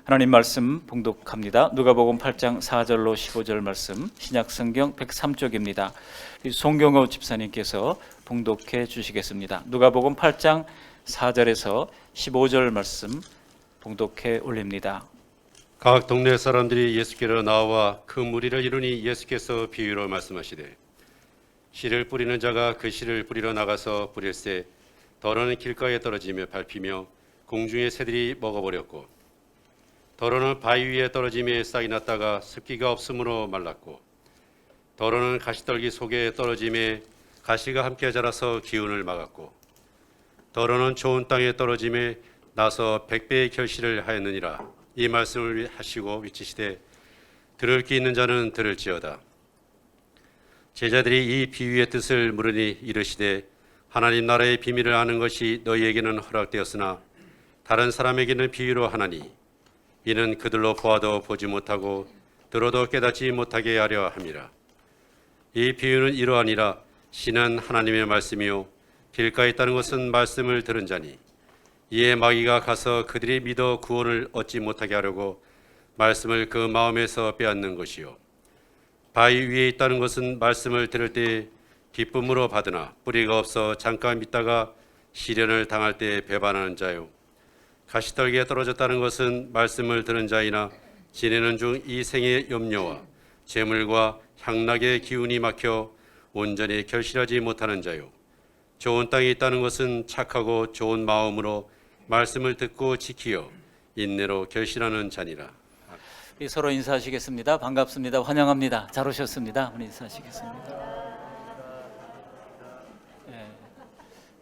하나님 말씀 봉독합니다. 누가복음 8장 4절로 15절 말씀, 신약성경 103쪽입니다. 송경호 집사님께서 봉독해 주시겠습니다. 누가복음 8장 4절에서 15절 말씀 봉독해 올립니다. 각 동네 사람들이 예수께로 나와 그 무리를 이루니 예수께서 비유로 말씀하시되 씨를 뿌리는 자가 그 씨를 뿌리러 나가서 뿌릴새 더러는 길가에 떨어지며 밟히며 공중의 새들이 먹어버렸고 더러는 바위 위에 떨어지며 싹이 났다가 습기가 없으므로 말랐고 더러는 가시떨기 속에 떨어지며 가시가 함께 자라서 기운을 막았고 더러는 좋은 땅에 떨어지며 나서 100배의 결실을 하였느니라. 이 말씀을 하시고 외치시되 들을 귀 있는 자는 들을지어다. 제자들이 이 비유의 뜻을 물으니 이르시되 하나님 나라의 비밀을 아는 것이 너희에게는 허락되었으나 다른 사람에게는 비유로 하나니 이는 그들로 보아도 보지 못하고 들어도 깨닫지 못하게 하려 함이라. 이 비유는 이러하니라. 씨는 하나님의 말씀이요 길가에 있다는 것은 말씀을 들은 자니 이에 마귀가 가서 그들이 믿어 구원을 얻지 못하게 하려고 말씀을 그 마음에서 빼앗는 것이요 바위 위에 있다는 것은 말씀을 들을 때 기쁨으로 받으나 뿌리가 없어 잠깐 믿다가 시련을 당할 때 배반하는 자요 가시떨기에 떨어졌다는 것은 말씀을 들은 자이나 지내는 중 이 생의 염려와 재물과 향락의 기운이 막혀 온전히 결실하지 못하는 자요 좋은 땅에 있다는 것은 착하고 좋은 마음으로 말씀을 듣고 지키어 인내로 결실하는 자니라. 서로 인사하시겠습니다. 반갑습니다. 환영합니다. 잘 오셨습니다. 인사하시겠습니다.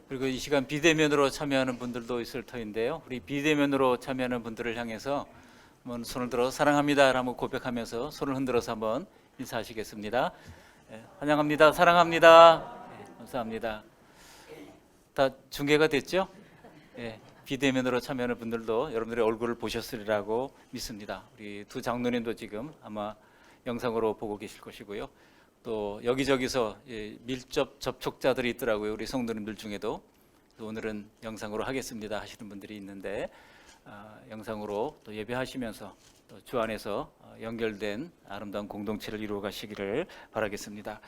그리고 이 시간 비대면으로 참여하는 분들도 있을 터인데요. 우리 비대면으로 참여하는 분들을 향해서 한번 손을 들어 사랑합니다 라고 고백하면서 손을 흔들어서 한번 인사하시겠습니다. 환영합니다. 사랑합니다. 감사합니다. 다 중계가 됐죠? 비대면으로 참여하는 분들도 여러분들의 얼굴을 보셨으리라고 믿습니다. 우리 두 장로님도 지금 아마 영상으로 보고 계실 것이고요. 또 여기저기서 밀접 접촉자들이 있더라고요. 우리 성도님들 중에도. 오늘은 영상으로 하겠습니다 하시는 분들이 있는데 영상으로 또 예배하시면서 또 주 안에서 연결된 아름다운 공동체를 이루어 가시기를 바라겠습니다.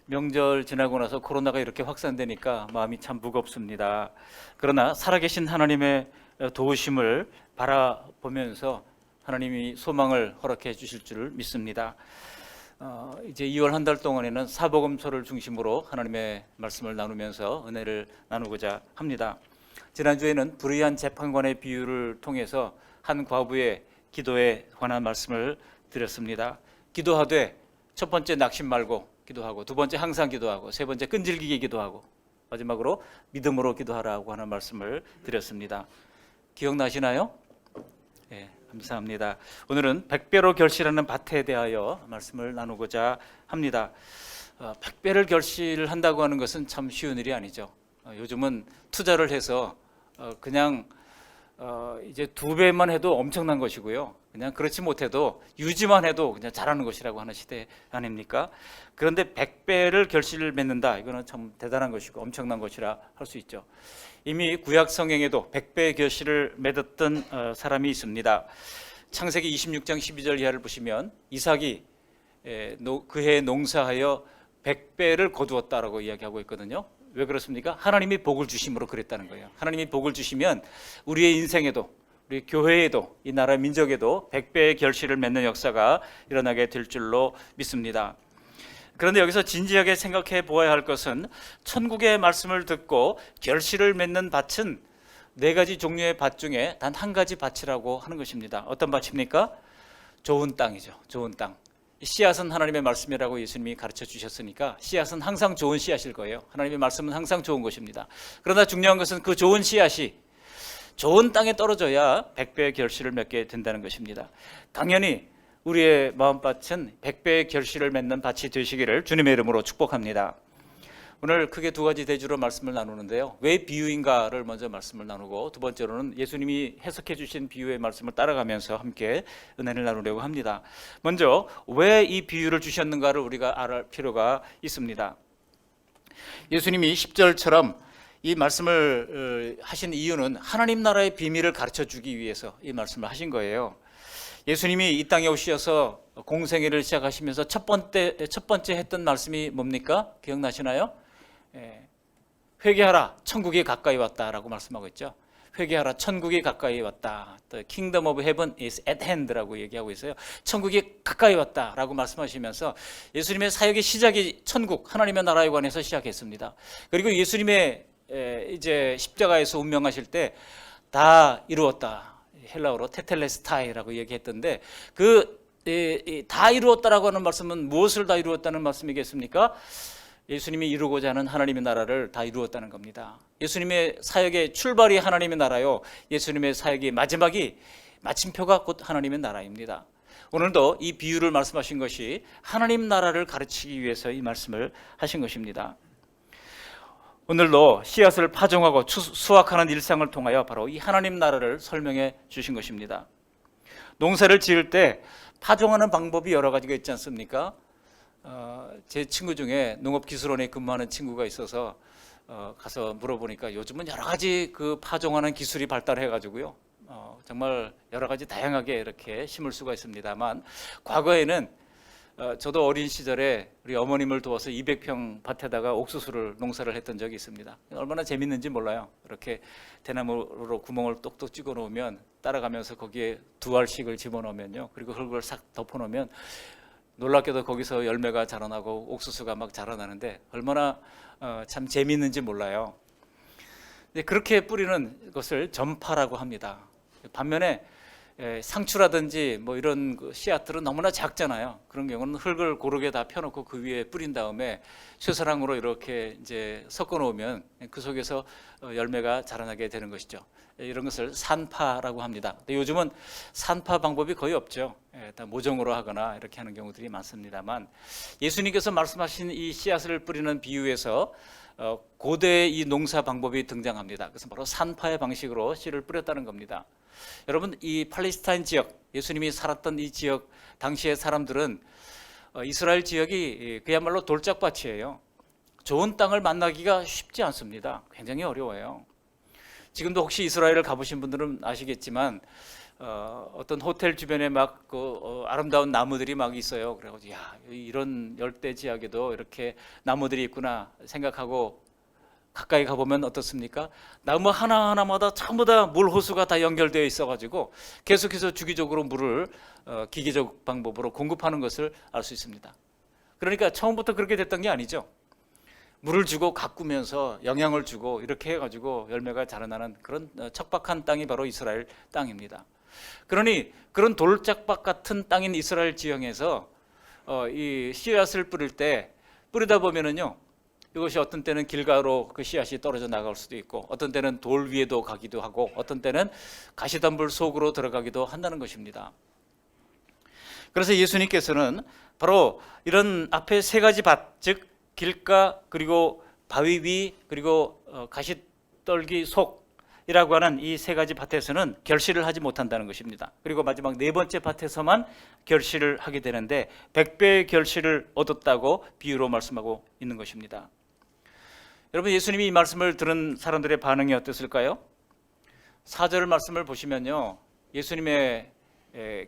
명절 지나고 나서 코로나가 이렇게 확산되니까 마음이 참 무겁습니다. 그러나 살아계신 하나님의 도우심을 바라보면서 하나님이 소망을 허락해 주실 줄 믿습니다. 이제 2월 한 달 동안에는 사복음서를 중심으로 하나님의 말씀을 나누면서 은혜를 나누고자 합니다. 지난주에는 불의한 재판관의 비유를 통해서 한 과부의 기도에 관한 말씀을 드렸습니다. 기도하되 첫 번째 낙심 말고 기도하고 두 번째 항상 기도하고 세 번째 끈질기게 기도하고 마지막으로 믿음으로 기도하라고 하는 말씀을 드렸습니다. 기억나시나요? 네, 감사합니다. 오늘은 100배로 결실하는 밭에 대하여 말씀을 나누고자 합니다. 100배를 결실한다고 하는 것은 참 쉬운 일이 아니죠. 요즘은 투자를 해서 그냥 이제 2배만 해도 엄청난 것이고요. 그냥 그렇지 못해도 유지만 해도 그냥 잘하는 것이라고 하는 시대 아닙니까? 그런데 100배를 결실을 맺는다. 이거는 참 대단한 것이고 엄청난 것이라 할 수 있죠. 이미 구약 성경에도 100배의 결실을 맺었던 사람이 있습니다. 창세기 26장 12절 이하를 보시면 이삭이 그해 농사하여 100배를 거두었다라고 이야기하고 있거든요. 왜 그렇습니까? 하나님이 복을 주심으로 그랬다는 거예요. 하나님이 복을 주시면 우리의 인생에도 우리 교회에도 이 나라 민족에도 100배의 결실을 맺는 역사가 일어나게 될 줄로 믿습니다. 그런데 여기서 진지하게 생각해 보아야 할 것은 천국의 말씀을 듣고 결실을 맺는 밭은 4가지 종류의 밭 중에 단 한 가지 밭이라고 하는 것입니다. 어떤 밭입니까? 좋은 땅이죠. 좋은 땅. 씨앗은 하나님의 말씀이라고 예수님이 가르쳐 주셨으니까 씨앗은 항상 좋은 씨앗일 거예요. 하나님의 말씀은 항상 좋은 것입니다. 그러나 중요한 것은 그 좋은 씨앗이 좋은 땅에 떨어져야 100배의 결실을 맺게 된다는 것입니다. 당연히 우리의 마음밭은 100배의 결실을 맺는 밭이 되시기를 주님의 이름으로 축복합니다. 오늘 크게 2가지 대주로 말씀을 나누는데요. 왜 비유인가를 먼저 말씀을 나누고 두 번째로는 예수님이 해석해 주신 비유의 말씀을 따라가면서 함께 은혜를 나누려고 합니다. 먼저 왜 이 비유를 주셨는가를 우리가 알아야 필요가 있습니다. 예수님이 10절처럼 이 말씀을 하신 이유는 하나님 나라의 비밀을 가르쳐 주기 위해서 이 말씀을 하신 거예요. 예수님이 이 땅에 오셔서 공생애를 시작하시면서 첫 번째 했던 말씀이 뭡니까? 기억나시나요? 회개하라, 천국이 가까이 왔다라고 말씀하고 있죠. 회개하라, 천국이 가까이 왔다. The kingdom of heaven is at hand라고 얘기하고 있어요. 천국이 가까이 왔다라고 말씀하시면서 예수님의 사역의 시작이 천국, 하나님의 나라에 관해서 시작했습니다. 그리고 예수님의 이제 십자가에서 운명하실 때 다 이루었다. 헬라어로 테텔레스타이라고 얘기했던데 다 이루었다라고 하는 말씀은 무엇을 다 이루었다는 말씀이겠습니까? 예수님이 이루고자 하는 하나님의 나라를 다 이루었다는 겁니다. 예수님의 사역의 출발이 하나님의 나라요, 예수님의 사역의 마침표가 곧 하나님의 나라입니다. 오늘도 이 비유를 말씀하신 것이 하나님 나라를 가르치기 위해서 이 말씀을 하신 것입니다. 오늘도 씨앗을 파종하고 수확하는 일상을 통하여 바로 이 하나님 나라를 설명해 주신 것입니다. 농사를 지을 때 파종하는 방법이 여러 가지가 있지 않습니까? 제 친구 중에 농업기술원에 근무하는 친구가 있어서 가서 물어보니까 요즘은 여러 가지 그 파종하는 기술이 발달해 가지고요, 정말 여러 가지 다양하게 이렇게 심을 수가 있습니다만, 과거에는 저도 어린 시절에 우리 어머님을 도와서 200평 밭에다가 옥수수를 농사를 했던 적이 있습니다. 얼마나 재밌는지 몰라요. 이렇게 대나무로 구멍을 똑똑 찍어 놓으면 따라가면서 거기에 2알씩을 집어넣으면요, 그리고 흙을 싹 덮어 놓으면 놀랍게도 거기서 열매가 자라나고 옥수수가 막 자라나는데 얼마나 참 재미있는지 몰라요. 근데 그렇게 뿌리는 것을 전파라고 합니다. 반면에 상추라든지 뭐 이런 씨앗들은 너무나 작잖아요. 그런 경우는 흙을 고르게 다 펴놓고 그 위에 뿌린 다음에 쇠사랑으로 이렇게 이제 섞어 놓으면 그 속에서 열매가 자라나게 되는 것이죠. 이런 것을 산파라고 합니다. 근데 요즘은 산파 방법이 거의 없죠. 다 모종으로 하거나 이렇게 하는 경우들이 많습니다만, 예수님께서 말씀하신 이 씨앗을 뿌리는 비유에서 고대의 이 농사 방법이 등장합니다. 그래서 바로 산파의 방식으로 씨를 뿌렸다는 겁니다. 여러분, 이 팔레스타인 지역, 예수님이 살았던 이 지역 당시의 사람들은 이스라엘 지역이 그야말로 돌짝밭이에요. 좋은 땅을 만나기가 쉽지 않습니다. 굉장히 어려워요. 지금도 혹시 이스라엘을 가보신 분들은 아시겠지만 어떤 호텔 주변에 막 아름다운 나무들이 막 있어요. 그래가지고 야, 이런 열대 지역에도 이렇게 나무들이 있구나 생각하고 가까이 가보면 어떻습니까? 나무 하나하나마다 전부 다 물 호수가 다 연결되어 있어가지고 계속해서 주기적으로 물을 기계적 방법으로 공급하는 것을 알 수 있습니다. 그러니까 처음부터 그렇게 됐던 게 아니죠. 물을 주고 가꾸면서 영양을 주고 이렇게 해가지고 열매가 자라나는 그런 척박한 땅이 바로 이스라엘 땅입니다. 그러니 그런 돌짝밭 같은 땅인 이스라엘 지형에서 이 씨앗을 뿌리다 보면은요, 이것이 어떤 때는 길가로 그 씨앗이 떨어져 나갈 수도 있고, 어떤 때는 돌 위에도 가기도 하고, 어떤 때는 가시덤불 속으로 들어가기도 한다는 것입니다. 그래서 예수님께서는 바로 이런 앞에 세 가지 밭, 즉 길가, 그리고 바위 위, 그리고 가시떨기 속이라고 하는 이 세 가지 밭에서는 결실을 하지 못한다는 것입니다. 그리고 마지막 네 번째 밭에서만 결실을 하게 되는데 100배의 결실을 얻었다고 비유로 말씀하고 있는 것입니다. 여러분, 예수님이 이 말씀을 들은 사람들의 반응이 어땠을까요? 4절 말씀을 보시면요, 예수님의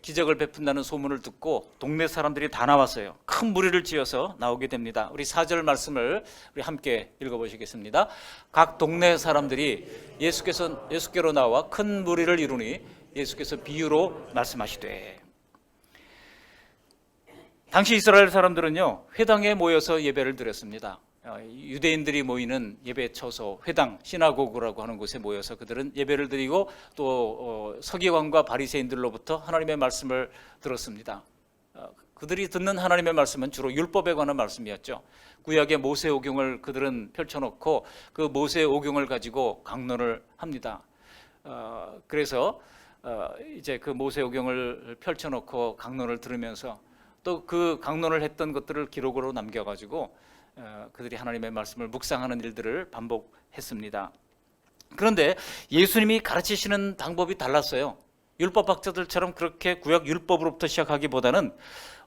기적을 베푼다는 소문을 듣고 동네 사람들이 다 나왔어요. 큰 무리를 지어서 나오게 됩니다. 우리 4절 말씀을 우리 함께 읽어보시겠습니다. 각 동네 사람들이 예수께로 나와 큰 무리를 이루니 예수께서 비유로 말씀하시되. 당시 이스라엘 사람들은요, 회당에 모여서 예배를 드렸습니다. 유대인들이 모이는 예배처소, 회당, 시나고그라고 하는 곳에 모여서 그들은 예배를 드리고 또 서기관과 바리새인들로부터 하나님의 말씀을 들었습니다. 그들이 듣는 하나님의 말씀은 주로 율법에 관한 말씀이었죠. 구약의 모세오경을 그들은 펼쳐놓고 그 모세오경을 가지고 강론을 합니다. 그래서 이제 그 모세오경을 펼쳐놓고 강론을 들으면서 또 그 강론을 했던 것들을 기록으로 남겨가지고 그들이 하나님의 말씀을 묵상하는 일들을 반복했습니다. 그런데 예수님이 가르치시는 방법이 달랐어요. 율법학자들처럼 그렇게 구약 율법으로부터 시작하기보다는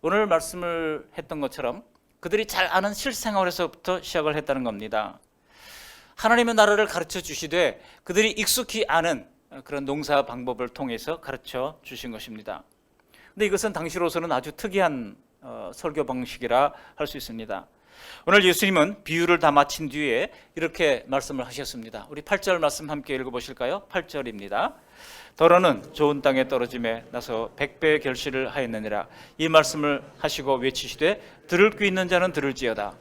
오늘 말씀을 했던 것처럼 그들이 잘 아는 실생활에서부터 시작을 했다는 겁니다. 하나님의 나라를 가르쳐 주시되 그들이 익숙히 아는 그런 농사 방법을 통해서 가르쳐 주신 것입니다. 근데 이것은 당시로서는 아주 특이한 설교 방식이라 할 수 있습니다. 오늘 예수님은 비유를 다 마친 뒤에 이렇게 말씀을 하셨습니다. 우리 8절 말씀 함께 읽어보실까요? 8절입니다. 더러는 좋은 땅에 떨어짐에 나서 100배의 결실을 하였느니라. 이 말씀을 하시고 외치시되 들을 귀 있는 자는 들을지어다.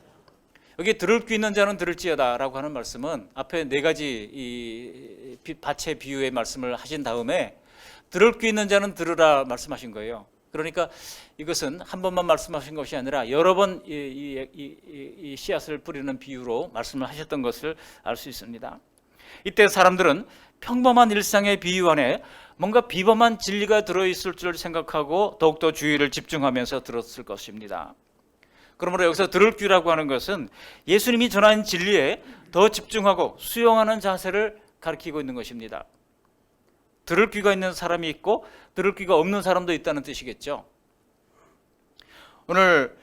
여기 들을 귀 있는 자는 들을지어다 라고 하는 말씀은 앞에 네 가지 이 밭의 비유의 말씀을 하신 다음에 들을 귀 있는 자는 들으라 말씀하신 거예요. 그러니까 이것은 한 번만 말씀하신 것이 아니라 여러 번 이 씨앗을 뿌리는 비유로 말씀을 하셨던 것을 알 수 있습니다. 이때 사람들은 평범한 일상의 비유 안에 뭔가 비범한 진리가 들어있을 줄 생각하고 더욱더 주의를 집중하면서 들었을 것입니다. 그러므로 여기서 들을 귀라고 하는 것은 예수님이 전한 진리에 더 집중하고 수용하는 자세를 가리키고 있는 것입니다. 들을 귀가 있는 사람이 있고 들을 귀가 없는 사람도 있다는 뜻이겠죠. 오늘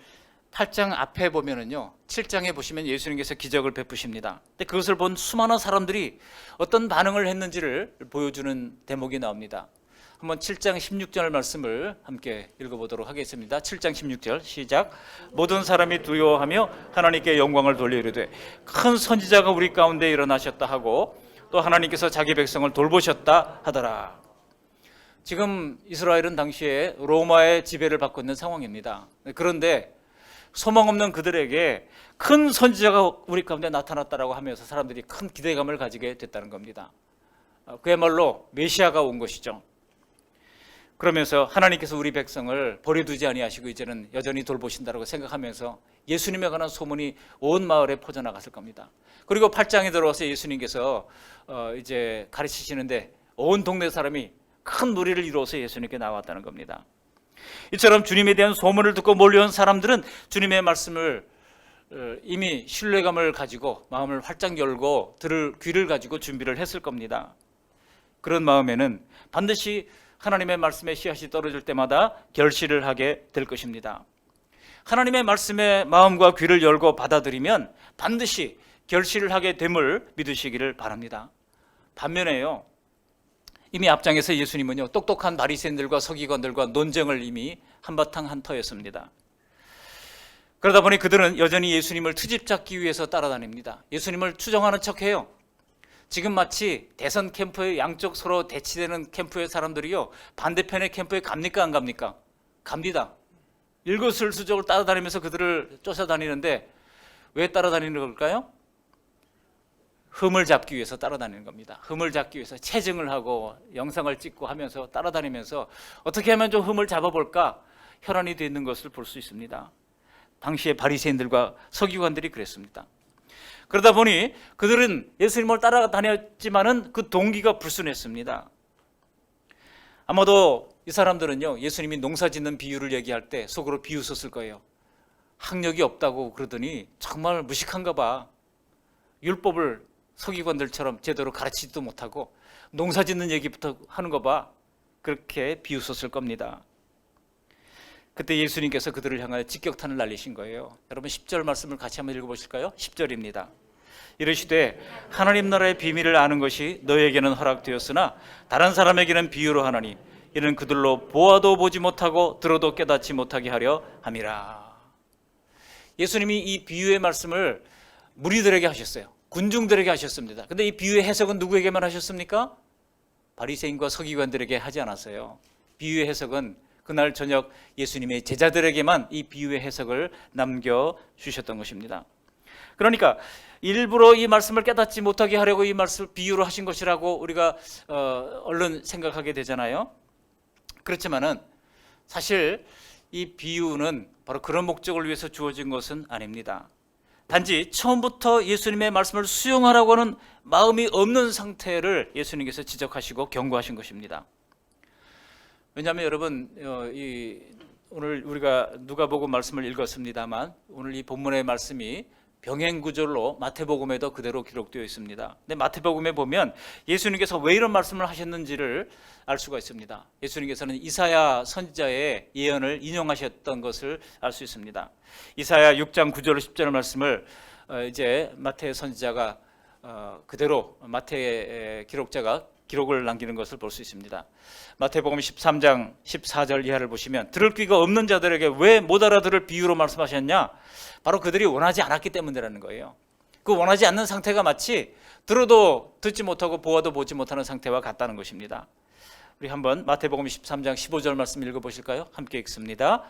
8장 앞에 보면은요, 7장에 보시면 예수님께서 기적을 베푸십니다. 근데 그것을 본 수많은 사람들이 어떤 반응을 했는지를 보여주는 대목이 나옵니다. 한번 7장 16절 말씀을 함께 읽어보도록 하겠습니다. 7장 16절 시작. 모든 사람이 두려워하며 하나님께 영광을 돌려 이르되 큰 선지자가 우리 가운데 일어나셨다 하고 또 하나님께서 자기 백성을 돌보셨다 하더라. 지금 이스라엘은 당시에 로마의 지배를 받고 있는 상황입니다. 그런데 소망 없는 그들에게 큰 선지자가 우리 가운데 나타났다라고 하면서 사람들이 큰 기대감을 가지게 됐다는 겁니다. 그야말로 메시아가 온 것이죠. 그러면서 하나님께서 우리 백성을 버려두지 아니하시고 이제는 여전히 돌보신다라고 생각하면서 예수님에 관한 소문이 온 마을에 퍼져나갔을 겁니다. 그리고 8장에 들어와서 예수님께서 이제 가르치시는데 온 동네 사람이 큰 무리를 이루어서 예수님께 나왔다는 겁니다. 이처럼 주님에 대한 소문을 듣고 몰려온 사람들은 주님의 말씀을 이미 신뢰감을 가지고 마음을 활짝 열고 들을 귀를 가지고 준비를 했을 겁니다. 그런 마음에는 반드시 하나님의 말씀에 씨앗이 떨어질 때마다 결실을 하게 될 것입니다. 하나님의 말씀에 마음과 귀를 열고 받아들이면 반드시 결실을 하게 됨을 믿으시기를 바랍니다. 반면에요, 이미 앞장에서 예수님은요, 똑똑한 바리새인들과 서기관들과 논쟁을 이미 한바탕 한터였습니다. 그러다 보니 그들은 여전히 예수님을 트집 잡기 위해서 따라다닙니다. 예수님을 추정하는 척해요. 지금 마치 대선 캠프의 양쪽 서로 대치되는 캠프의 사람들이요, 반대편의 캠프에 갑니까 안 갑니까? 갑니다. 일거수일투족을 따라다니면서 그들을 쫓아다니는데 왜 따라다니는 걸까요? 흠을 잡기 위해서 따라다니는 겁니다. 흠을 잡기 위해서 체증을 하고 영상을 찍고 하면서 따라다니면서 어떻게 하면 좀 흠을 잡아볼까 혈안이 되어 있는 것을 볼 수 있습니다. 당시의 바리새인들과 서기관들이 그랬습니다. 그러다 보니 그들은 예수님을 따라다녔지만은 그 동기가 불순했습니다. 아마도 이 사람들은요, 예수님이 농사 짓는 비유를 얘기할 때 속으로 비웃었을 거예요. 학력이 없다고 그러더니 정말 무식한가 봐. 율법을 서기관들처럼 제대로 가르치지도 못하고 농사 짓는 얘기부터 하는 거 봐. 그렇게 비웃었을 겁니다. 그때 예수님께서 그들을 향하여 직격탄을 날리신 거예요. 여러분 10절 말씀을 같이 한번 읽어보실까요? 10절입니다. 이르시되 하나님 나라의 비밀을 아는 것이 너에게는 허락되었으나 다른 사람에게는 비유로 하나니 이는 그들로 보아도 보지 못하고 들어도 깨닫지 못하게 하려 함이라. 예수님이 이 비유의 말씀을 무리들에게 하셨어요. 군중들에게 하셨습니다. 근데 이 비유의 해석은 누구에게만 하셨습니까? 바리새인과 서기관들에게 하지 않았어요. 비유의 해석은 그날 저녁 예수님의 제자들에게만 이 비유의 해석을 남겨주셨던 것입니다. 그러니까 일부러 이 말씀을 깨닫지 못하게 하려고 이 말씀을 비유로 하신 것이라고 우리가 얼른 생각하게 되잖아요. 그렇지만은 사실 이 비유는 바로 그런 목적을 위해서 주어진 것은 아닙니다. 단지 처음부터 예수님의 말씀을 수용하라고 하는 마음이 없는 상태를 예수님께서 지적하시고 경고하신 것입니다. 왜냐하면 여러분, 오늘 우리가 누가복음 말씀을 읽었습니다만 오늘 이 본문의 말씀이 병행구절로 마태복음에도 그대로 기록되어 있습니다. 근데 마태복음에 보면 예수님께서 왜 이런 말씀을 하셨는지를 알 수가 있습니다. 예수님께서는 이사야 선지자의 예언을 인용하셨던 것을 알 수 있습니다. 이사야 6장 9절 10절 말씀을 이제 마태 선지자가 그대로 마태 기록자가 기록을 남기는 것을 볼 수 있습니다. 마태복음 13장 14절 이하를 보시면 들을 귀가 없는 자들에게 왜 못 알아들을 비유로 말씀하셨냐? 바로 그들이 원하지 않았기 때문이라는 거예요. 그 원하지 않는 상태가 마치 들어도 듣지 못하고 보아도 보지 못하는 상태와 같다는 것입니다. 우리 한번 마태복음 13장 15절 말씀 읽어보실까요? 함께 읽습니다.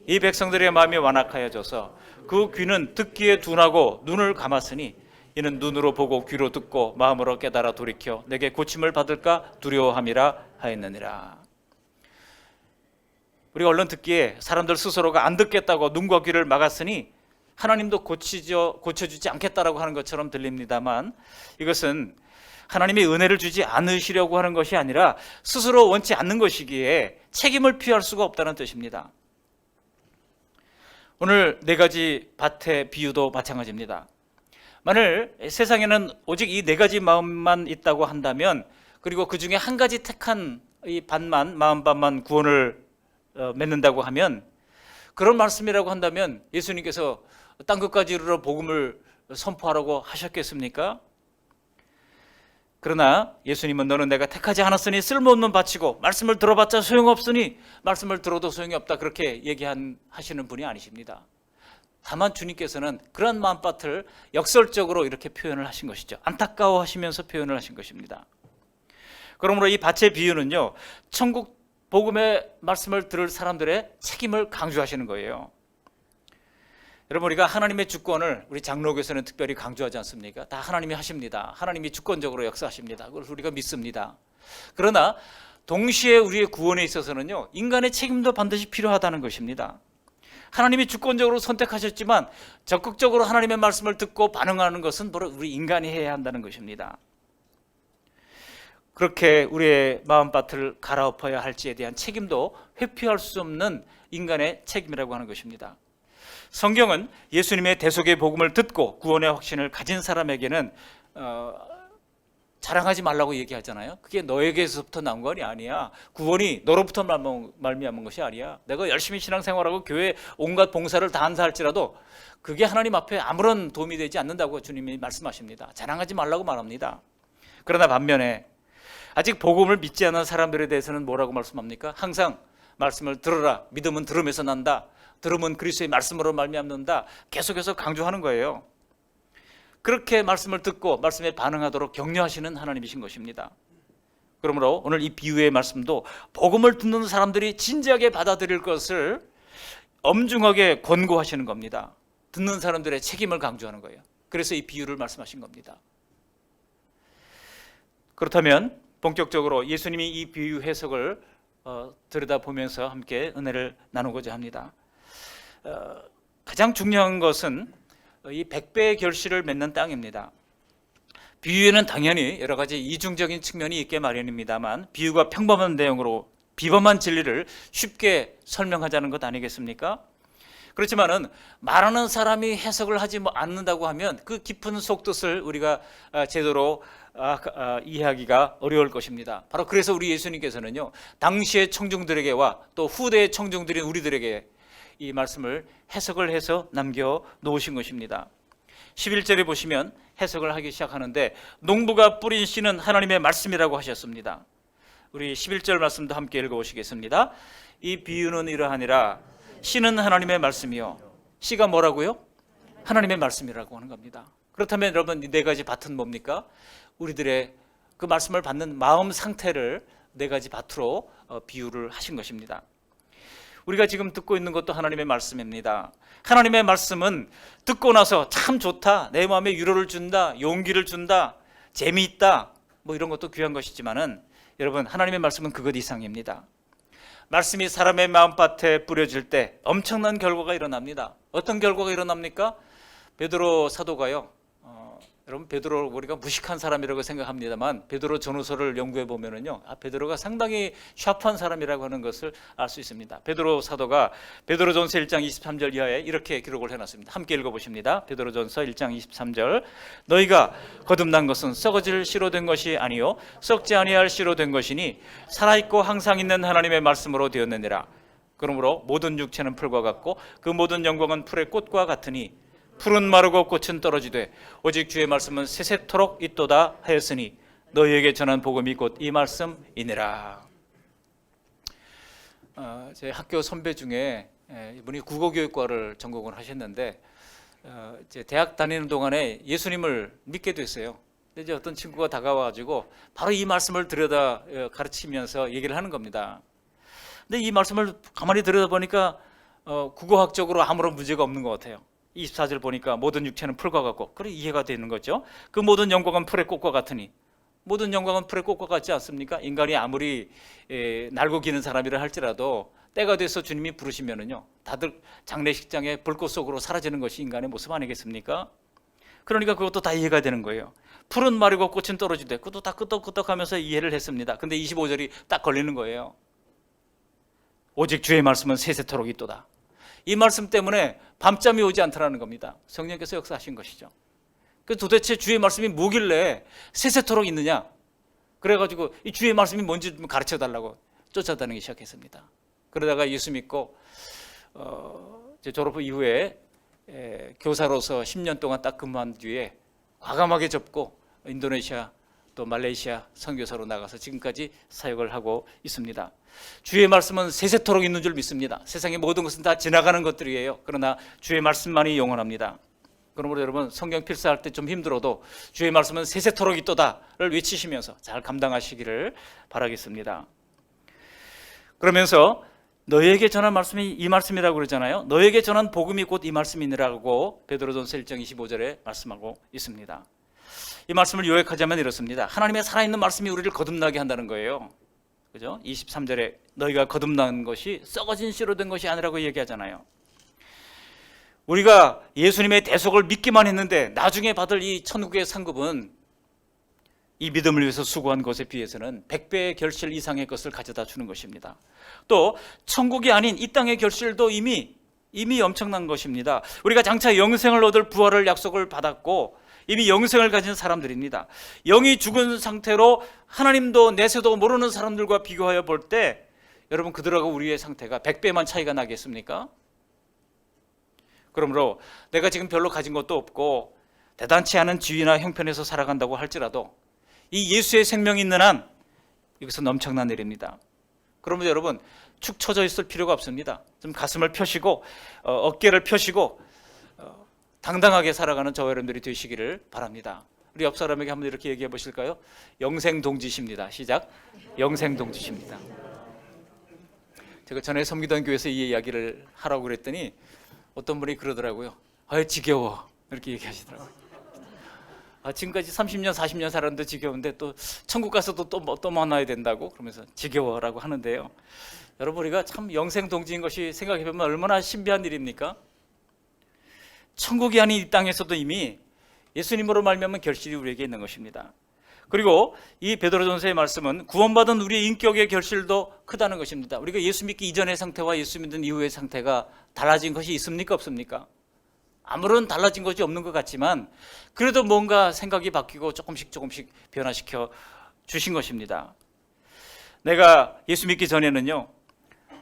이 백성들의 마음이 완악하여져서 그 귀는 듣기에 둔하고 눈을 감았으니 이는 눈으로 보고 귀로 듣고 마음으로 깨달아 돌이켜 내게 고침을 받을까 두려워함이라 하였느니라. 우리가 얼른 듣기에 사람들 스스로가 안 듣겠다고 눈과 귀를 막았으니 하나님도 고쳐주지 않겠다라고 하는 것처럼 들립니다만, 이것은 하나님이 은혜를 주지 않으시려고 하는 것이 아니라 스스로 원치 않는 것이기에 책임을 피할 수가 없다는 뜻입니다. 오늘 네 가지 밭의 비유도 마찬가지입니다. 만일 세상에는 오직 이 네 가지 마음만 있다고 한다면, 그리고 그 중에 한 가지 택한 이 밭만, 마음밭만 구원을 맺는다고 하면, 그런 말씀이라고 한다면 예수님께서 땅 끝까지 이르러 복음을 선포하라고 하셨겠습니까? 그러나 예수님은 너는 내가 택하지 않았으니 쓸모없는 밭이고 말씀을 들어봤자 소용없으니 말씀을 들어도 소용이 없다, 그렇게 얘기하시는 분이 아니십니다. 다만 주님께서는 그런 마음밭을 역설적으로 이렇게 표현을 하신 것이죠. 안타까워하시면서 표현을 하신 것입니다. 그러므로 이 밭의 비유는요, 천국 복음의 말씀을 들을 사람들의 책임을 강조하시는 거예요. 여러분, 우리가 하나님의 주권을 우리 장로교에서는 특별히 강조하지 않습니까? 다 하나님이 하십니다. 하나님이 주권적으로 역사하십니다. 그걸 우리가 믿습니다. 그러나 동시에 우리의 구원에 있어서는요, 인간의 책임도 반드시 필요하다는 것입니다. 하나님이 주권적으로 선택하셨지만 적극적으로 하나님의 말씀을 듣고 반응하는 것은 바로 우리 인간이 해야 한다는 것입니다. 그렇게 우리의 마음밭을 갈아엎어야 할지에 대한 책임도 회피할 수 없는 인간의 책임이라고 하는 것입니다. 성경은 예수님의 대속의 복음을 듣고 구원의 확신을 가진 사람에게는 자랑하지 말라고 얘기하잖아요. 그게 너에게서부터 나온 건 아니야. 구원이 너로부터 말미암은 것이 아니야. 내가 열심히 신앙생활하고 교회 온갖 봉사를 다 한다 할지라도 그게 하나님 앞에 아무런 도움이 되지 않는다고 주님이 말씀하십니다. 자랑하지 말라고 말합니다. 그러나 반면에 아직 복음을 믿지 않은 사람들에 대해서는 뭐라고 말씀합니까? 항상 말씀을 들으라. 믿음은 들음에서 난다. 들음은 그리스도의 말씀으로 말미암는다. 계속해서 강조하는 거예요. 그렇게 말씀을 듣고 말씀에 반응하도록 격려하시는 하나님이신 것입니다. 그러므로 오늘 이 비유의 말씀도 복음을 듣는 사람들이 진지하게 받아들일 것을 엄중하게 권고하시는 겁니다. 듣는 사람들의 책임을 강조하는 거예요. 그래서 이 비유를 말씀하신 겁니다. 그렇다면 본격적으로 예수님이 이 비유 해석을 들여다보면서 함께 은혜를 나누고자 합니다. 가장 중요한 것은 이 100배의 결실을 맺는 땅입니다. 비유에는 당연히 여러 가지 이중적인 측면이 있게 마련입니다만, 비유가 평범한 내용으로 비범한 진리를 쉽게 설명하자는 것 아니겠습니까? 그렇지만은 말하는 사람이 해석을 하지 않는다고 하면 그 깊은 속뜻을 우리가 제대로 이해하기가 어려울 것입니다. 바로 그래서 우리 예수님께서는요, 당시의 청중들에게와 또 후대의 청중들인 우리들에게 이 말씀을 해석을 해서 남겨 놓으신 것입니다. 11절에 보시면 해석을 하기 시작하는데, 농부가 뿌린 씨는 하나님의 말씀이라고 하셨습니다. 우리 11절 말씀도 함께 읽어보시겠습니다. 이 비유는 이러하니라. 씨는 하나님의 말씀이요. 씨가 뭐라고요? 하나님의 말씀이라고 하는 겁니다. 그렇다면 여러분, 이 네 가지 밭은 뭡니까? 우리들의 그 말씀을 받는 마음 상태를 네 가지 밭으로 비유를 하신 것입니다. 우리가 지금 듣고 있는 것도 하나님의 말씀입니다. 하나님의 말씀은 듣고 나서 참 좋다, 내 마음에 위로를 준다, 용기를 준다, 재미있다, 뭐 이런 것도 귀한 것이지만은 여러분, 하나님의 말씀은 그것 이상입니다. 말씀이 사람의 마음밭에 뿌려질 때 엄청난 결과가 일어납니다. 어떤 결과가 일어납니까? 베드로 사도가요, 여러분, 베드로 우리가 무식한 사람이라고 생각합니다만 베드로 전후서를 연구해 보면은요, 베드로가 상당히 샤프한 사람이라고 하는 것을 알 수 있습니다. 베드로 사도가 베드로전서 1장 23절 이하에 이렇게 기록을 해놨습니다. 함께 읽어보십니다. 베드로전서 1장 23절. 너희가 거듭난 것은 썩어질 씨로 된 것이 아니요 썩지 아니할 씨로 된 것이니 살아있고 항상 있는 하나님의 말씀으로 되었느니라. 그러므로 모든 육체는 풀과 같고 그 모든 영광은 풀의 꽃과 같으니 풀은 마르고 꽃은 떨어지되 오직 주의 말씀은 세세토록 있도다 하였으니 너희에게 전한 복음이 곧 이 말씀이니라. 제 학교 선배 중에 이분이 국어교육과를 전공을 하셨는데 이제 대학 다니는 동안에 예수님을 믿게 됐어요. 근데 이제 어떤 친구가 다가와가지고 바로 이 말씀을 들여다 가르치면서 얘기를 하는 겁니다. 근데 이 말씀을 가만히 들여다보니까 국어학적으로 아무런 문제가 없는 것 같아요. 24절 보니까 모든 육체는 풀과 같고, 그래 이해가 되는 거죠. 그 모든 영광은 풀의 꽃과 같으니, 모든 영광은 풀의 꽃과 같지 않습니까? 인간이 아무리 날고 기는 사람이라 할지라도 때가 돼서 주님이 부르시면은요, 다들 장례식장에 불꽃 속으로 사라지는 것이 인간의 모습 아니겠습니까? 그러니까 그것도 다 이해가 되는 거예요. 풀은 마르고 꽃은 떨어지되, 그것도 다 끄떡끄떡하면서 이해를 했습니다. 근데 25절이 딱 걸리는 거예요. 오직 주의 말씀은 세세토록 있도다. 이 말씀 때문에 밤잠이 오지 않더라는 겁니다. 성령께서 역사하신 것이죠. 그 도대체 주의 말씀이 뭐길래 세세토록 있느냐? 그래가지고 이 주의 말씀이 뭔지 가르쳐 달라고 쫓아다니기 시작했습니다. 그러다가 예수 믿고 제 졸업 이후에 교사로서 10년 동안 딱 근무한 뒤에 과감하게 접고 인도네시아 또 말레이시아 선교사로 나가서 지금까지 사역을 하고 있습니다. 주의 말씀은 세세토록 있는 줄 믿습니다. 세상의 모든 것은 다 지나가는 것들이에요. 그러나 주의 말씀만이 영원합니다. 그러므로 여러분 성경 필사할 때 좀 힘들어도 주의 말씀은 세세토록 있도다를 외치시면서 잘 감당하시기를 바라겠습니다. 그러면서 너희에게 전한 말씀이 이 말씀이라고 그러잖아요. 너희에게 전한 복음이 곧 이 말씀이니라고 베드로전서 1장 25절에 말씀하고 있습니다. 이 말씀을 요약하자면 이렇습니다. 하나님의 살아있는 말씀이 우리를 거듭나게 한다는 거예요. 그죠? 23절에 너희가 거듭난 것이 썩어진 씨로 된 것이 아니라고 얘기하잖아요. 우리가 예수님의 대속을 믿기만 했는데 나중에 받을 이 천국의 상급은 이 믿음을 위해서 수고한 것에 비해서는 100배의 결실 이상의 것을 가져다 주는 것입니다. 또 천국이 아닌 이 땅의 결실도 이미 엄청난 것입니다. 우리가 장차 영생을 얻을 부활을 약속을 받았고 이미 영생을 가진 사람들입니다. 영이 죽은 상태로 하나님도 내세도 모르는 사람들과 비교하여 볼 때 여러분 그들하고 우리의 상태가 100배만 차이가 나겠습니까? 그러므로 내가 지금 별로 가진 것도 없고 대단치 않은 지위나 형편에서 살아간다고 할지라도 이 예수의 생명이 있는 한 이것은 엄청난 일입니다. 그러므로 여러분 축 처져 있을 필요가 없습니다. 좀 가슴을 펴시고 어깨를 펴시고 당당하게 살아가는 저와 여러분들이 되시기를 바랍니다. 우리 옆 사람에게 한번 이렇게 얘기해 보실까요? 영생동지십니다. 시작. 영생동지십니다. 제가 전에 섬기던 교회에서 이 이야기를 하라고 그랬더니 어떤 분이 그러더라고요. 아, 지겨워. 이렇게 얘기하시더라고요. 지금까지 30년, 40년 살았는데 지겨운데 또 천국 가서도 또 만나야 된다고 그러면서 지겨워라고 하는데요. 여러분 우리가 참 영생동지인 것이 생각해 보면 얼마나 신비한 일입니까? 천국이 아닌 이 땅에서도 이미 예수님으로 말미암은 결실이 우리에게 있는 것입니다. 그리고 이 베드로전서의 말씀은 구원받은 우리의 인격의 결실도 크다는 것입니다. 우리가 예수 믿기 이전의 상태와 예수 믿는 이후의 상태가 달라진 것이 있습니까? 없습니까? 아무런 달라진 것이 없는 것 같지만 그래도 뭔가 생각이 바뀌고 조금씩 변화시켜 주신 것입니다. 내가 예수 믿기 전에는요,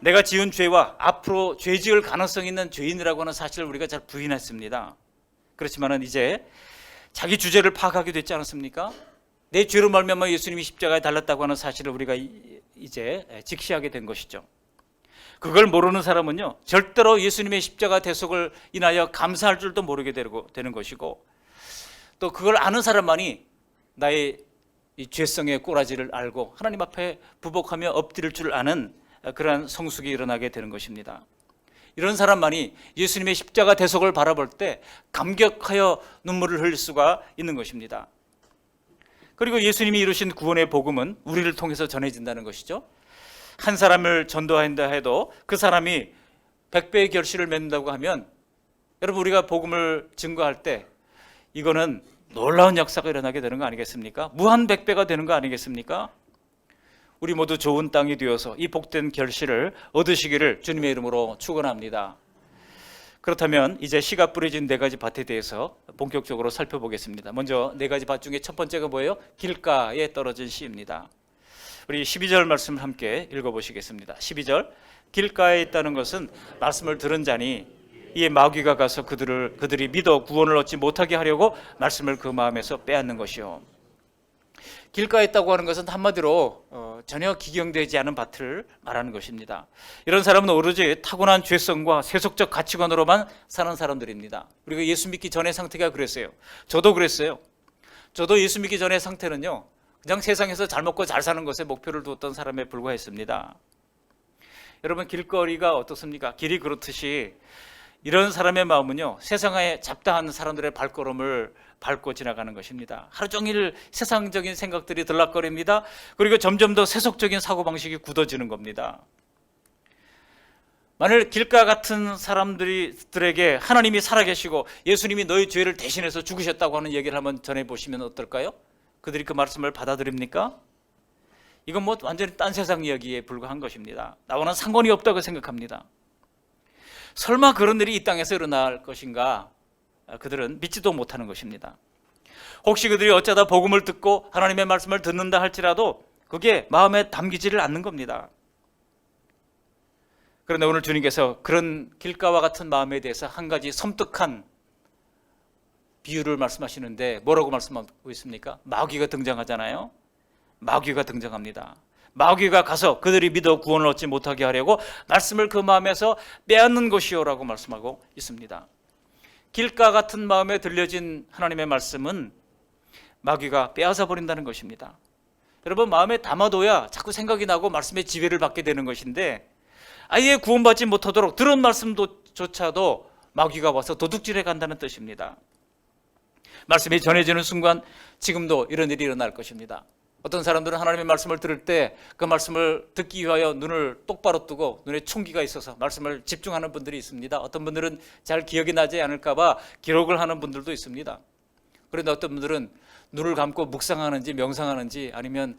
내가 지은 죄와 앞으로 죄 지을 가능성이 있는 죄인이라고 하는 사실을 우리가 잘 부인했습니다. 그렇지만은 이제 자기 주제를 파악하게 됐지 않았습니까? 내 죄로 말미암아 예수님이 십자가에 달렸다고 하는 사실을 우리가 이제 직시하게 된 것이죠. 그걸 모르는 사람은요 절대로 예수님의 십자가 대속을 인하여 감사할 줄도 모르게 되는 것이고, 또 그걸 아는 사람만이 나의 이 죄성의 꼬라지를 알고 하나님 앞에 부복하며 엎드릴 줄 아는 그러한 성숙이 일어나게 되는 것입니다. 이런 사람만이 예수님의 십자가 대속을 바라볼 때 감격하여 눈물을 흘릴 수가 있는 것입니다. 그리고 예수님이 이루신 구원의 복음은 우리를 통해서 전해진다는 것이죠. 한 사람을 전도한다 해도 그 사람이 100배의 결실을 맺는다고 하면 여러분 우리가 복음을 증거할 때 이거는 놀라운 역사가 일어나게 되는 거 아니겠습니까? 무한 100배가 되는 거 아니겠습니까? 우리 모두 좋은 땅이 되어서 이 복된 결실을 얻으시기를 주님의 이름으로 축원합니다. 그렇다면 이제 씨가 뿌려진 4가지 밭에 대해서 본격적으로 살펴보겠습니다. 먼저 4가지 밭 중에 첫 번째가 뭐예요? 길가에 떨어진 씨입니다. 우리 12절 말씀을 함께 읽어보시겠습니다. 12절, 길가에 있다는 것은 말씀을 들은 자니 이에 마귀가 가서 그들이 믿어 구원을 얻지 못하게 하려고 말씀을 그 마음에서 빼앗는 것이요. 길가에 있다고 하는 것은 한마디로 전혀 기경되지 않은 밭을 말하는 것입니다. 이런 사람은 오로지 타고난 죄성과 세속적 가치관으로만 사는 사람들입니다. 우리가 예수 믿기 전의 상태가 그랬어요. 저도 그랬어요. 저도 예수 믿기 전의 상태는요, 그냥 세상에서 잘 먹고 잘 사는 것에 목표를 두었던 사람에 불과했습니다. 여러분, 길거리가 어떻습니까? 길이 그렇듯이 이런 사람의 마음은요, 세상에 잡다한 사람들의 발걸음을 밟고 지나가는 것입니다. 하루 종일 세상적인 생각들이 들락거립니다. 그리고 점점 더 세속적인 사고방식이 굳어지는 겁니다. 만일 길가 같은 사람들에게 하나님이 살아계시고 예수님이 너희 죄를 대신해서 죽으셨다고 하는 얘기를 한번 전해보시면 어떨까요? 그들이 그 말씀을 받아들입니까? 이건 뭐 완전히 딴 세상 이야기에 불과한 것입니다. 나와는 상관이 없다고 생각합니다. 설마 그런 일이 이 땅에서 일어날 것인가? 그들은 믿지도 못하는 것입니다. 혹시 그들이 어쩌다 복음을 듣고 하나님의 말씀을 듣는다 할지라도 그게 마음에 담기지를 않는 겁니다. 그런데 오늘 주님께서 그런 길가와 같은 마음에 대해서 한 가지 섬뜩한 비유를 말씀하시는데 뭐라고 말씀하고 있습니까? 마귀가 등장하잖아요. 마귀가 등장합니다. 마귀가 가서 그들이 믿어 구원을 얻지 못하게 하려고 말씀을 그 마음에서 빼앗는 것이요라고 말씀하고 있습니다. 길가 같은 마음에 들려진 하나님의 말씀은 마귀가 빼앗아 버린다는 것입니다. 여러분, 마음에 담아둬야 자꾸 생각이 나고 말씀의 지배를 받게 되는 것인데 아예 구원받지 못하도록 들은 말씀조차도 마귀가 와서 도둑질해 간다는 뜻입니다. 말씀이 전해지는 순간 지금도 이런 일이 일어날 것입니다. 어떤 사람들은 하나님의 말씀을 들을 때 그 말씀을 듣기 위하여 눈을 똑바로 뜨고 눈에 총기가 있어서 말씀을 집중하는 분들이 있습니다. 어떤 분들은 잘 기억이 나지 않을까 봐 기록을 하는 분들도 있습니다. 그런데 어떤 분들은 눈을 감고 묵상하는지 명상하는지 아니면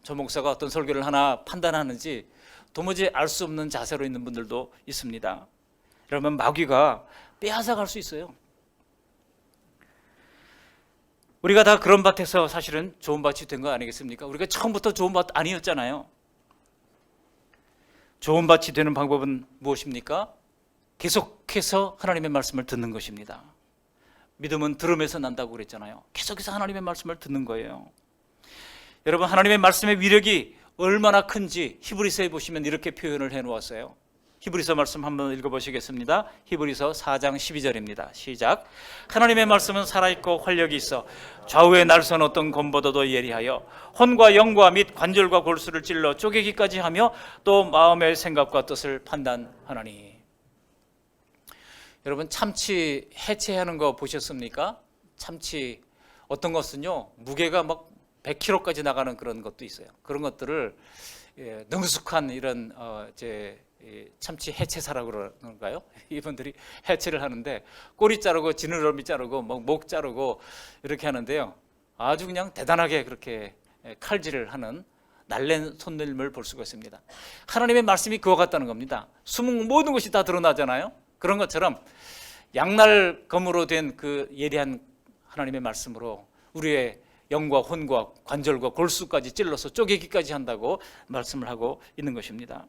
저 목사가 어떤 설교를 하나 판단하는지 도무지 알 수 없는 자세로 있는 분들도 있습니다. 그러면 마귀가 빼앗아 갈 수 있어요. 우리가 다 그런 밭에서 사실은 좋은 밭이 된 거 아니겠습니까? 우리가 처음부터 좋은 밭 아니었잖아요. 좋은 밭이 되는 방법은 무엇입니까? 계속해서 하나님의 말씀을 듣는 것입니다. 믿음은 들음에서 난다고 그랬잖아요. 계속해서 하나님의 말씀을 듣는 거예요. 여러분, 하나님의 말씀의 위력이 얼마나 큰지 히브리서에 보시면 이렇게 표현을 해놓았어요. 히브리서 말씀 한번 읽어보시겠습니다. 히브리서 4장 12절입니다. 시작. 하나님의 말씀은 살아있고 활력이 있어 좌우에 날선 어떤 검보다도 예리하여 혼과 영과 및 관절과 골수를 찔러 쪼개기까지 하며 또 마음의 생각과 뜻을 판단하나니. 여러분, 참치 해체하는 거 보셨습니까? 참치 어떤 것은요 무게가 막 100kg까지 나가는 그런 것도 있어요. 그런 것들을 능숙한 이런 참치 해체사라고 그러는가요? 이분들이 해체를 하는데 꼬리 자르고 지느러미 자르고 목 자르고 이렇게 하는데요, 아주 그냥 대단하게 그렇게 칼질을 하는 날랜 손님을 볼 수가 있습니다. 하나님의 말씀이 그와 같다는 겁니다. 숨은 모든 것이 다 드러나잖아요. 그런 것처럼 양날검으로 된 그 예리한 하나님의 말씀으로 우리의 영과 혼과 관절과 골수까지 찔러서 쪼개기까지 한다고 말씀을 하고 있는 것입니다.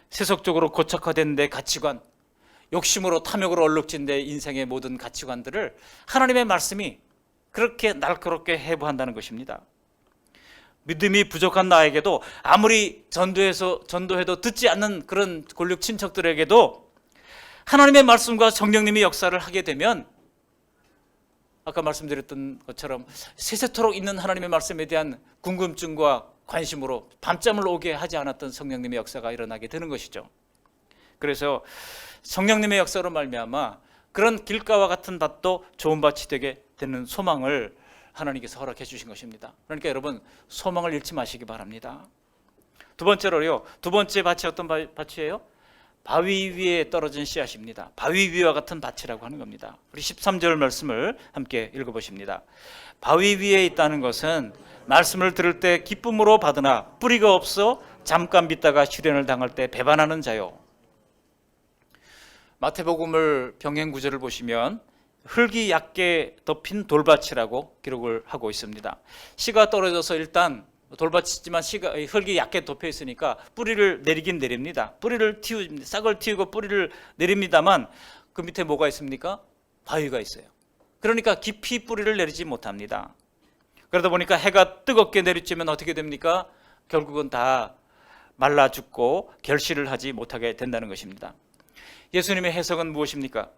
세속적으로 고착화된 내 가치관, 욕심으로 탐욕으로 얼룩진 내 인생의 모든 가치관들을 하나님의 말씀이 그렇게 날카롭게 해부한다는 것입니다. 믿음이 부족한 나에게도 아무리 전도해도 듣지 않는 그런 권력 친척들에게도 하나님의 말씀과 성령님이 역사를 하게 되면 아까 말씀드렸던 것처럼 세세토록 있는 하나님의 말씀에 대한 궁금증과 관심으로 밤잠을 오게 하지 않았던 성령님의 역사가 일어나게 되는 것이죠. 그래서 성령님의 역사로 말미암아 그런 길가와 같은 밭도 좋은 밭이 되게 되는 소망을 하나님께서 허락해 주신 것입니다. 그러니까 여러분, 소망을 잃지 마시기 바랍니다. 두 번째로요, 두 번째 밭이 어떤 밭이에요? 바위 위에 떨어진 씨앗입니다. 바위 위와 같은 밭이라고 하는 겁니다. 우리 13절 말씀을 함께 읽어보십니다. 바위 위에 있다는 것은 말씀을 들을 때 기쁨으로 받으나 뿌리가 없어 잠깐 믿다가 시련을 당할 때 배반하는 자요. 마태복음을 병행 구절을 보시면 흙이 얕게 덮인 돌밭이라고 기록을 하고 있습니다. 씨가 떨어져서 일단 돌밭이지만 흙이 얕게 덮여 있으니까 뿌리를 내리긴 내립니다. 뿌리를 틔웁니다. 싹을 틔우고 뿌리를 내립니다만 그 밑에 뭐가 있습니까? 바위가 있어요. 그러니까 깊이 뿌리를 내리지 못합니다. 그러다 보니까 해가 뜨겁게 내리쬐면 어떻게 됩니까? 결국은 다 말라 죽고 결실을 하지 못하게 된다는 것입니다. 예수님의 해석은 무엇입니까?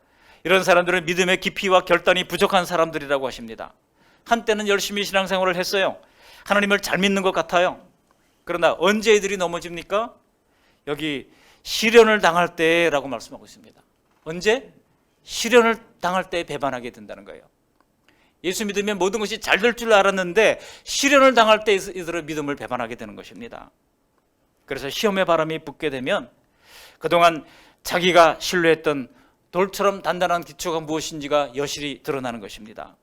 이런 사람들은 믿음의 깊이와 결단이 부족한 사람들이라고 하십니다. 한때는 열심히 신앙생활을 했어요. 하나님을 잘 믿는 것 같아요. 그러나 언제 이들이 넘어집니까? 여기 시련을 당할 때라고 말씀하고 있습니다. 언제? 시련을 당할 때 배반하게 된다는 거예요. 예수 믿으면 모든 것이 잘 될 줄 알았는데 시련을 당할 때 이들은 믿음을 배반하게 되는 것입니다. 그래서 시험의 바람이 붙게 되면 그동안 자기가 신뢰했던 돌처럼 단단한 기초가 무엇인지가 여실히 드러나는 것입니다.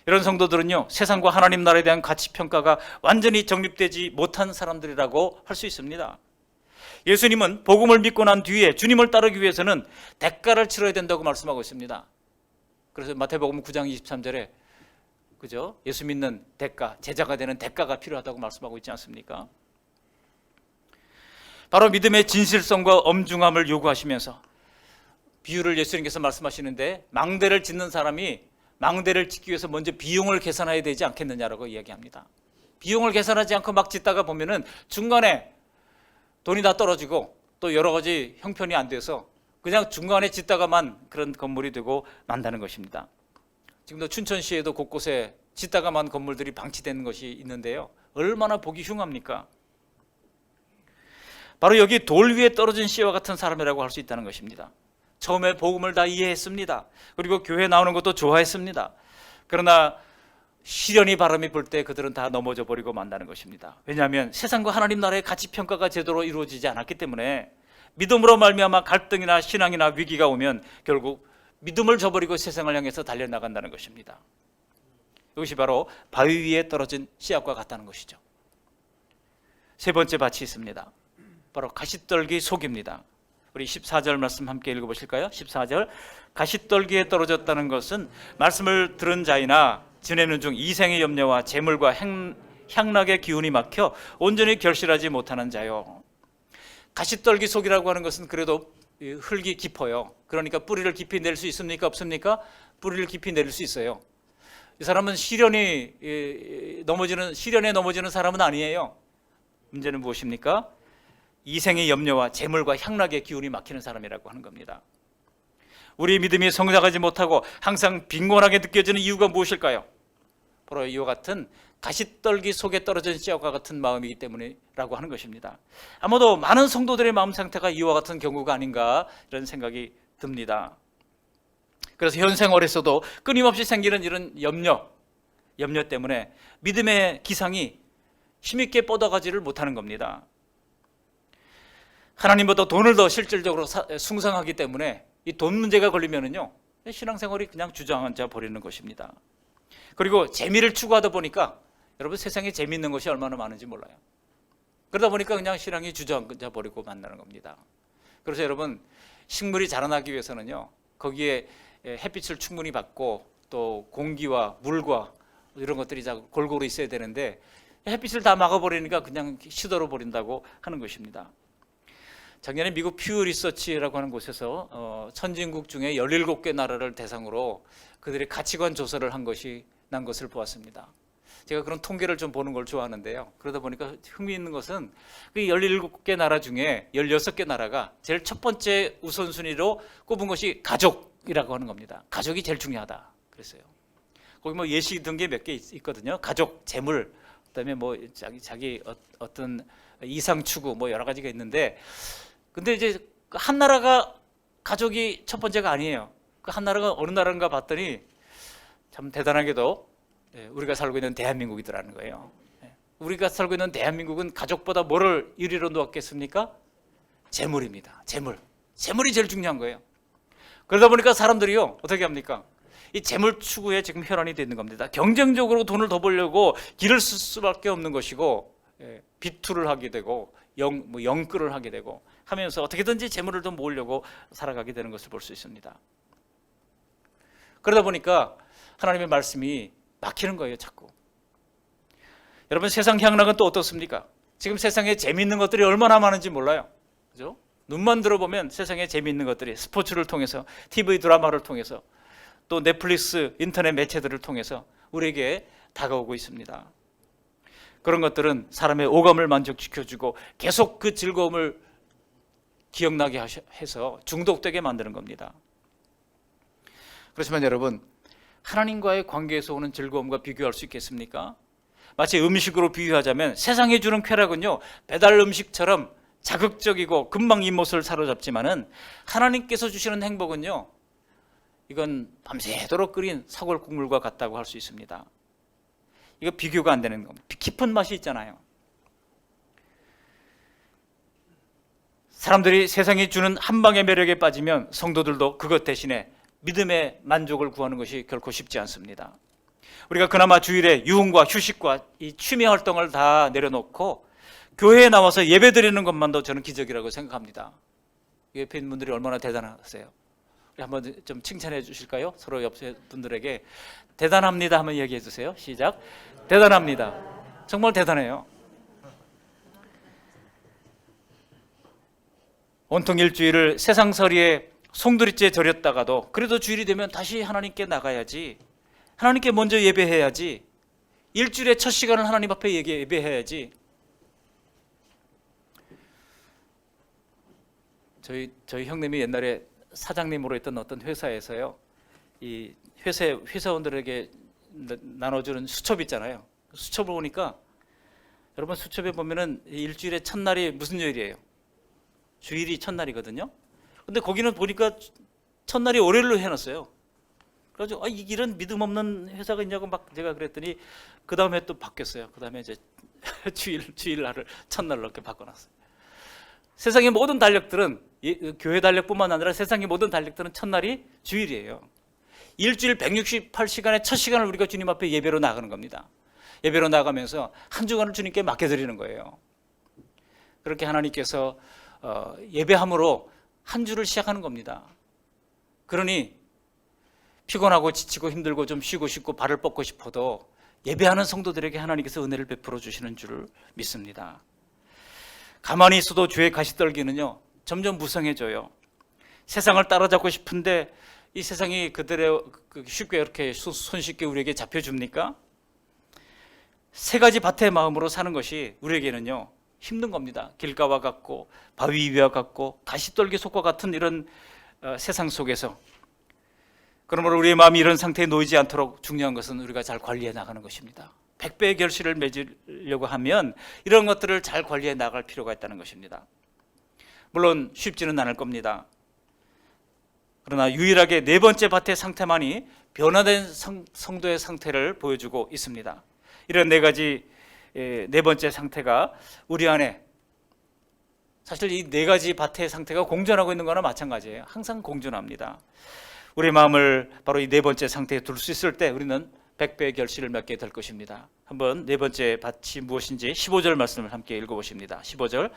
이런 성도들은요, 세상과 하나님 나라에 대한 가치평가가 완전히 정립되지 못한 사람들이라고 할 수 있습니다. 예수님은 복음을 믿고 난 뒤에 주님을 따르기 위해서는 대가를 치러야 된다고 말씀하고 있습니다. 그래서 마태복음 9장 23절에 그죠? 예수 믿는 대가, 제자가 되는 대가가 필요하다고 말씀하고 있지 않습니까? 바로 믿음의 진실성과 엄중함을 요구하시면서 비유를 예수님께서 말씀하시는데 망대를 짓는 사람이 망대를 짓기 위해서 먼저 비용을 계산해야 되지 않겠느냐라고 이야기합니다. 비용을 계산하지 않고 막 짓다가 보면은 중간에 돈이 다 떨어지고 또 여러 가지 형편이 안 돼서 그냥 중간에 짓다가만 그런 건물이 되고 만다는 것입니다. 지금도 춘천시에도 곳곳에 짓다가만 건물들이 방치되는 것이 있는데요. 얼마나 보기 흉합니까? 바로 여기 돌 위에 떨어진 씨와 같은 사람이라고 할 수 있다는 것입니다. 처음에 복음을 다 이해했습니다. 그리고 교회 나오는 것도 좋아했습니다. 그러나 시련이 바람이 불 때 그들은 다 넘어져 버리고 만다는 것입니다. 왜냐하면 세상과 하나님 나라의 가치평가가 제대로 이루어지지 않았기 때문에 믿음으로 말미암아 갈등이나 신앙이나 위기가 오면 결국 믿음을 저버리고 세상을 향해서 달려나간다는 것입니다. 이것이 바로 바위 위에 떨어진 씨앗과 같다는 것이죠. 세 번째 밭이 있습니다. 바로 가시떨기 속입니다. 우리 14절 말씀 함께 읽어보실까요? 14절, 가시떨기에 떨어졌다는 것은 말씀을 들은 자이나 지내는 중 이생의 염려와 재물과 향락의 기운이 막혀 온전히 결실하지 못하는 자요. 가시떨기 속이라고 하는 것은 그래도 흙이 깊어요. 그러니까 뿌리를 깊이 낼 수 있습니까? 없습니까? 뿌리를 깊이 내릴 수 있어요. 이 사람은 시련에 넘어지는 사람은 아니에요. 문제는 무엇입니까? 이생의 염려와 재물과 향락의 기운이 막히는 사람이라고 하는 겁니다. 우리 믿음이 성장하지 못하고 항상 빈곤하게 느껴지는 이유가 무엇일까요? 바로 이와 같은 가시떨기 속에 떨어진 씨앗과 같은 마음이기 때문이라고 하는 것입니다. 아마도 많은 성도들의 마음 상태가 이와 같은 경우가 아닌가 이런 생각이 듭니다. 그래서 현 생활에서도 끊임없이 생기는 이런 염려 때문에 믿음의 기상이 힘있게 뻗어가지를 못하는 겁니다. 하나님보다 돈을 더 실질적으로 숭상하기 때문에 이 돈 문제가 걸리면은요, 신앙생활이 그냥 주저앉아 버리는 것입니다. 그리고 재미를 추구하다 보니까 여러분 세상에 재미있는 것이 얼마나 많은지 몰라요. 그러다 보니까 그냥 신앙이 주저앉아 버리고 만나는 겁니다. 그래서 여러분 식물이 자라나기 위해서는요, 거기에 햇빛을 충분히 받고 또 공기와 물과 이런 것들이 골고루 있어야 되는데 햇빛을 다 막아버리니까 그냥 시들어 버린다고 하는 것입니다. 작년에 미국 퓨 리서치라고 하는 곳에서 선진국 중에 17개 나라를 대상으로 그들의 가치관 조사를 난 것을 보았습니다. 제가 그런 통계를 좀 보는 걸 좋아하는데요. 그러다 보니까 흥미있는 것은 그 17개 나라 중에 16개 나라가 제일 첫 번째 우선순위로 꼽은 것이 가족이라고 하는 겁니다. 가족이 제일 중요하다 그랬어요. 거기 뭐 예시 든 게 몇 개 있거든요. 가족, 재물, 그다음에 뭐 자기 어떤 이상 추구 뭐 여러 가지가 있는데, 근데 이제 한 나라가 가족이 첫 번째가 아니에요. 그 한 나라가 어느 나라인가 봤더니 참 대단하게도 우리가 살고 있는 대한민국이더라는 거예요. 우리가 살고 있는 대한민국은 가족보다 뭐를 1위로 놓았겠습니까? 재물입니다. 재물이 제일 중요한 거예요. 그러다 보니까 사람들이요, 어떻게 합니까? 이 재물 추구에 지금 혈안이 되는 겁니다. 경쟁적으로 돈을 더 벌려고 길을 쓸 수밖에 없는 것이고, 비투를 하게 되고 영끌을 하게 되고 하면서 어떻게든지 재물을 더 모으려고 살아가게 되는 것을 볼 수 있습니다. 그러다 보니까 하나님의 말씀이 막히는 거예요, 자꾸. 여러분 세상 향락은 또 어떻습니까? 지금 세상에 재미있는 것들이 얼마나 많은지 몰라요. 그죠? 눈만 들어보면 세상에 재미있는 것들이 스포츠를 통해서, TV 드라마를 통해서, 또 넷플릭스 인터넷 매체들을 통해서 우리에게 다가오고 있습니다. 그런 것들은 사람의 오감을 만족시켜주고 계속 그 즐거움을 기억나게 해서 중독되게 만드는 겁니다. 그렇지만 여러분, 하나님과의 관계에서 오는 즐거움과 비교할 수 있겠습니까? 마치 음식으로 비유하자면 세상이 주는 쾌락은요, 배달 음식처럼 자극적이고 금방 입맛을 사로잡지만은 하나님께서 주시는 행복은요, 이건 밤새도록 끓인 사골 국물과 같다고 할 수 있습니다. 이거 비교가 안 되는 겁니다. 깊은 맛이 있잖아요. 사람들이 세상이 주는 한방의 매력에 빠지면 성도들도 그것 대신에 믿음의 만족을 구하는 것이 결코 쉽지 않습니다. 우리가 그나마 주일에 유흥과 휴식과 이 취미 활동을 다 내려놓고 교회에 나와서 예배 드리는 것만도 저는 기적이라고 생각합니다. 옆에 있는 분들이 얼마나 대단하세요. 우리 한번 좀 칭찬해 주실까요? 서로 옆에 분들에게 대단합니다 한번 얘기해 주세요. 시작. 대단합니다. 정말 대단해요. 온통 일주일을 세상서리에 송두리째 절였다가도 그래도 주일이 되면 다시 하나님께 나가야지, 하나님께 먼저 예배해야지, 일주일의 첫 시간을 하나님 앞에 예배해야지. 저희 형님이 옛날에 사장님으로 있던 어떤 회사에서요, 이 회사원들에게 나눠주는 수첩 있잖아요. 수첩을 보니까 여러분, 수첩에 보면은 일주일의 첫날이 무슨 요일이에요? 주일이 첫날이거든요. 근데 거기는 보니까 첫날이 월요일로 해놨어요. 그래가지고 이런 믿음 없는 회사가 있냐고 막 제가 그랬더니 그 다음에 또 바뀌었어요. 그 다음에 이제 주일 날을 첫날로 이렇게 바꿔놨어요. 세상의 모든 달력들은, 교회 달력뿐만 아니라 세상의 모든 달력들은 첫날이 주일이에요. 일주일 168시간의 첫 시간을 우리가 주님 앞에 예배로 나가는 겁니다. 예배로 나가면서 한 주간을 주님께 맡겨드리는 거예요. 그렇게 하나님께서 예배함으로 한 주를 시작하는 겁니다. 그러니 피곤하고 지치고 힘들고 좀 쉬고 싶고 발을 뻗고 싶어도 예배하는 성도들에게 하나님께서 은혜를 베풀어 주시는 줄을 믿습니다. 가만히 있어도 주의 가시떨기는요, 점점 무성해져요. 세상을 따라잡고 싶은데 이 세상이 그들의 쉽게 이렇게 손쉽게 우리에게 잡혀줍니까? 세 가지 밭의 마음으로 사는 것이 우리에게는요, 힘든 겁니다. 길가와 같고 바위 위와 같고 가시떨기 속과 같은 이런 세상 속에서, 그러므로 우리의 마음이 이런 상태에 놓이지 않도록 중요한 것은 우리가 잘 관리해 나가는 것입니다. 100배의 결실을 맺으려고 하면 이런 것들을 잘 관리해 나갈 필요가 있다는 것입니다. 물론 쉽지는 않을 겁니다. 그러나 유일하게 네 번째 밭의 상태만이 변화된 성도의 상태를 보여주고 있습니다. 이런 네 가지, 네 번째 상태가 우리 안에, 사실 이 네 가지 밭의 상태가 공존하고 있는 거나 마찬가지예요. 항상 공존합니다. 우리 마음을 바로 이 네 번째 상태에 둘 수 있을 때 우리는 100배의 결실을 맺게 될 것입니다. 한번 네 번째 밭이 무엇인지 15절 말씀을 함께 읽어보십니다. 15절,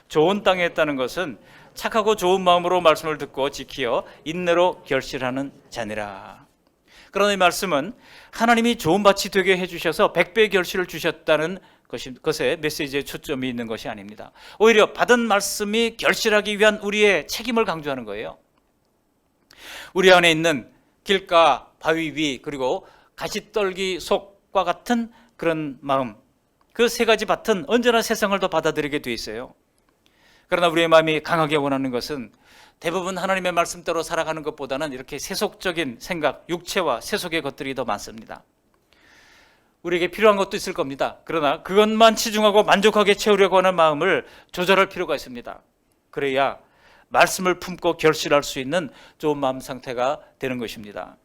좋은 땅에 있다는 것은 착하고 좋은 마음으로 말씀을 듣고 지키어 인내로 결실하는 자니라. 그러나 이 말씀은 하나님이 좋은 밭이 되게 해주셔서 100배의 결실을 주셨다는 것에 메시지에 초점이 있는 것이 아닙니다. 오히려 받은 말씀이 결실하기 위한 우리의 책임을 강조하는 거예요. 우리 안에 있는 길가, 바위 위, 그리고 가시떨기 속과 같은 그런 마음, 그 세 가지 밭은 언제나 세상을 더 받아들이게 돼 있어요. 그러나 우리의 마음이 강하게 원하는 것은 대부분 하나님의 말씀대로 살아가는 것보다는 이렇게 세속적인 생각, 육체와 세속의 것들이 더 많습니다. 우리에게 필요한 것도 있을 겁니다. 그러나 그것만 치중하고 만족하게 채우려고 하는 마음을 조절할 필요가 있습니다. 그래야 말씀을 품고 결실할 수 있는 좋은 마음 상태가 되는 것입니다.